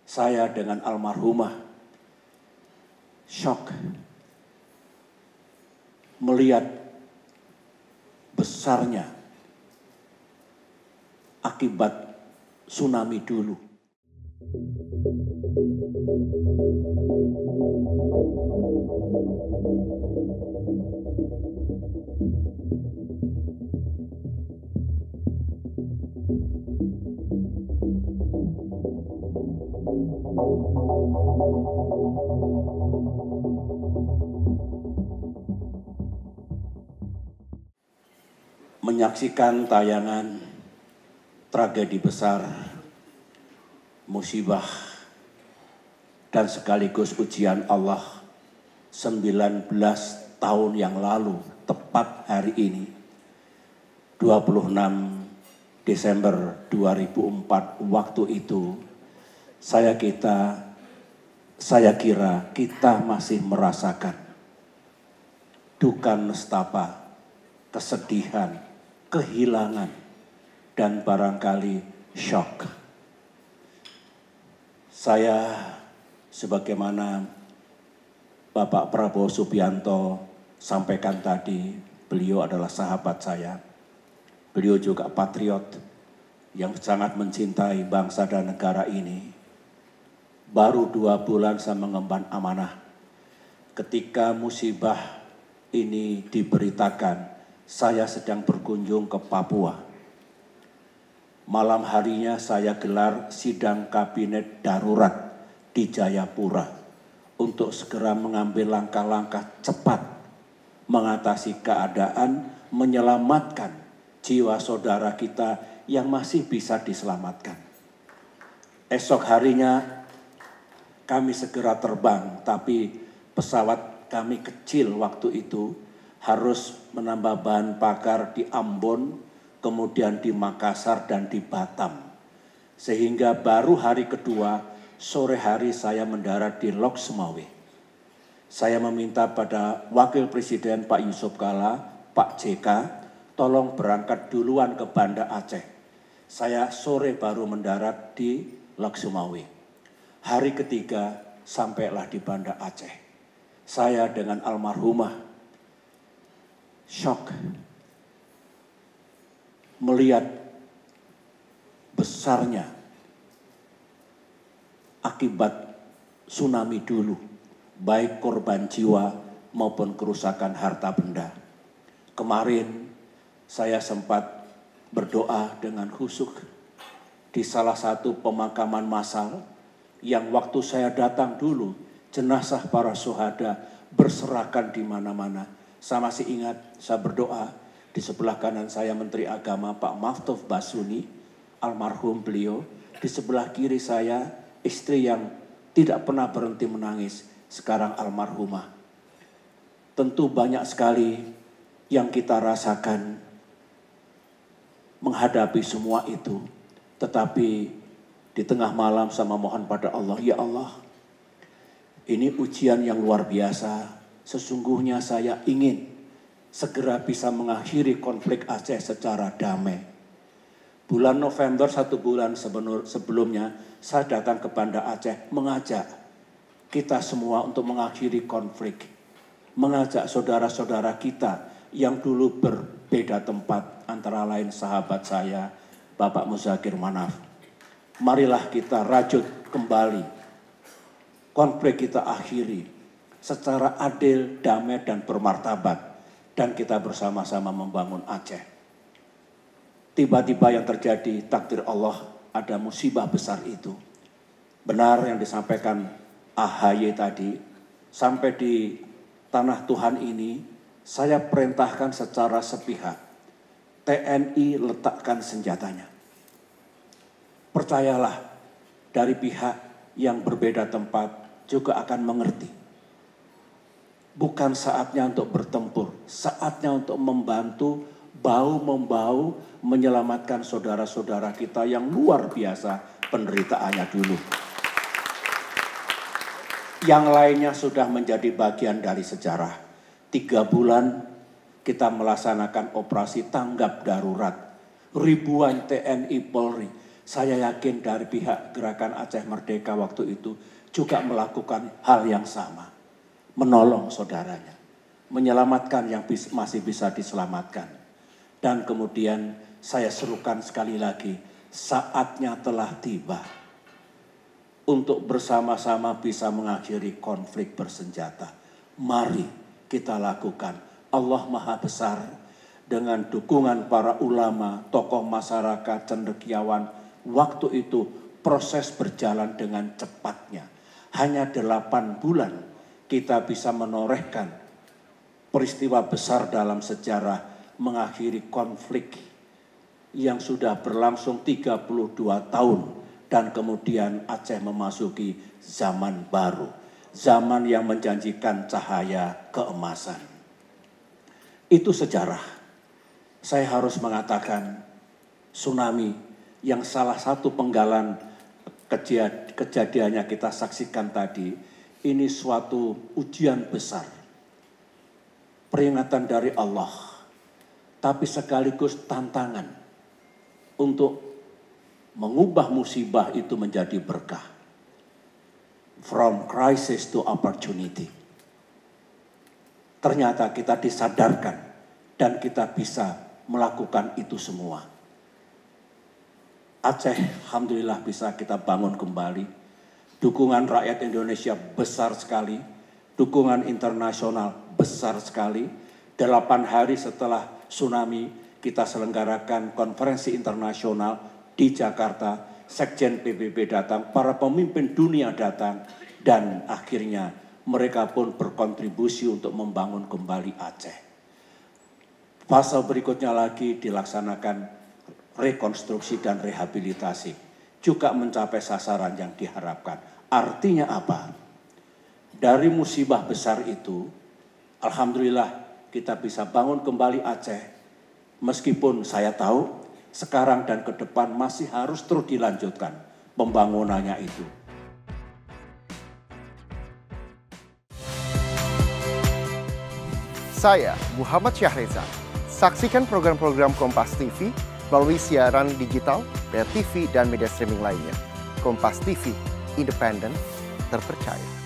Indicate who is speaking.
Speaker 1: saya dengan almarhumah shock melihat besarnya akibat tsunami dulu. Menyaksikan tayangan tragedi besar, musibah, dan sekaligus ujian Allah 19 tahun yang lalu, tepat hari ini, 26 Desember 2004, waktu itu saya kira kita masih merasakan duka nestapa, kesedihan, kehilangan, dan barangkali shock. Saya sebagaimana Bapak Prabowo Subianto sampaikan tadi, beliau adalah sahabat saya. Beliau juga patriot yang sangat mencintai bangsa dan negara ini. Baru 2 bulan saya mengemban amanah. Ketika musibah ini diberitakan, saya sedang berkunjung ke Papua. Malam harinya saya gelar sidang kabinet darurat di Jayapura untuk segera mengambil langkah-langkah cepat mengatasi keadaan, menyelamatkan jiwa saudara kita yang masih bisa diselamatkan. Esok harinya kami segera terbang, tapi pesawat kami kecil waktu itu, harus menambah bahan bakar di Ambon, kemudian di Makassar dan di Batam. Sehingga baru hari kedua, sore hari saya mendarat di Lok Sumawe. Saya meminta pada Wakil Presiden Pak Yusuf Kalla, Pak JK, tolong berangkat duluan ke Banda Aceh. Saya sore baru mendarat di Lok Sumawe. Hari ketiga sampailah di Banda Aceh. Saya dengan almarhumah shock melihat besarnya akibat tsunami dulu, baik korban jiwa maupun kerusakan harta benda. Kemarin saya sempat berdoa dengan khusyuk di salah satu pemakaman massal yang waktu saya datang dulu, jenazah para syuhada berserakan di mana-mana. Saya masih ingat, saya berdoa, di sebelah kanan saya Menteri Agama Pak Maftuf Basuni, almarhum beliau. Di sebelah kiri saya istri yang tidak pernah berhenti menangis, sekarang almarhumah. Tentu banyak sekali yang kita rasakan menghadapi semua itu. Tetapi di tengah malam sama mohon pada Allah, ya Allah, ini ujian yang luar biasa. Sesungguhnya saya ingin segera bisa mengakhiri konflik Aceh secara damai. Bulan November, 1 bulan sebelumnya, saya datang ke Banda Aceh mengajak kita semua untuk mengakhiri konflik. Mengajak saudara-saudara kita yang dulu berbeda tempat, antara lain sahabat saya, Bapak Muzakir Manaf. Marilah kita rajut kembali. Konflik kita akhiri secara adil, damai, dan bermartabat. Dan kita bersama-sama membangun Aceh. Tiba-tiba yang terjadi, takdir Allah, ada musibah besar itu. Benar yang disampaikan AHY tadi, sampai di tanah Tuhan ini, saya perintahkan secara sepihak, TNI letakkan senjatanya. Percayalah, dari pihak yang berbeda tempat juga akan mengerti. Bukan saatnya untuk bertempur, saatnya untuk membantu, bahu-membahu menyelamatkan saudara-saudara kita yang luar biasa penderitaannya dulu. Yang lainnya sudah menjadi bagian dari sejarah. 3 bulan kita melaksanakan operasi tanggap darurat. Ribuan TNI Polri Saya yakin dari pihak Gerakan Aceh Merdeka waktu itu juga melakukan hal yang sama. Menolong saudaranya, menyelamatkan yang masih bisa diselamatkan. Dan kemudian saya serukan sekali lagi, saatnya telah tiba untuk bersama-sama bisa mengakhiri konflik bersenjata. Mari kita lakukan. Allah Maha Besar dengan dukungan para ulama, tokoh masyarakat, cendekiawan. Waktu itu proses berjalan dengan cepatnya. Hanya 8 bulan kita bisa menorehkan peristiwa besar dalam sejarah mengakhiri konflik yang sudah berlangsung 32 tahun. Dan kemudian Aceh memasuki zaman baru. Zaman yang menjanjikan cahaya keemasan. Itu sejarah. Saya harus mengatakan tsunami yang salah satu penggalan kejadiannya kita saksikan tadi. Ini suatu ujian besar. Peringatan dari Allah. Tapi sekaligus tantangan untuk mengubah musibah itu menjadi berkah. From crisis to opportunity. Ternyata kita disadarkan dan kita bisa melakukan itu semua. Aceh alhamdulillah bisa kita bangun kembali. Dukungan rakyat Indonesia besar sekali. Dukungan internasional besar sekali. 8 hari setelah tsunami kita selenggarakan konferensi internasional di Jakarta. Sekjen PBB datang, para pemimpin dunia datang. Dan akhirnya mereka pun berkontribusi untuk membangun kembali Aceh. Fase berikutnya lagi dilaksanakan rekonstruksi dan rehabilitasi. Juga mencapai sasaran yang diharapkan. Artinya apa? Dari musibah besar itu, alhamdulillah kita bisa bangun kembali Aceh. Meskipun saya tahu sekarang dan ke depan masih harus terus dilanjutkan pembangunannya itu.
Speaker 2: Saya Muhammad Syahreza. Saksikan program-program Kompas TV melalui siaran digital, pay TV, dan media streaming lainnya. Kompas TV, independen, terpercaya.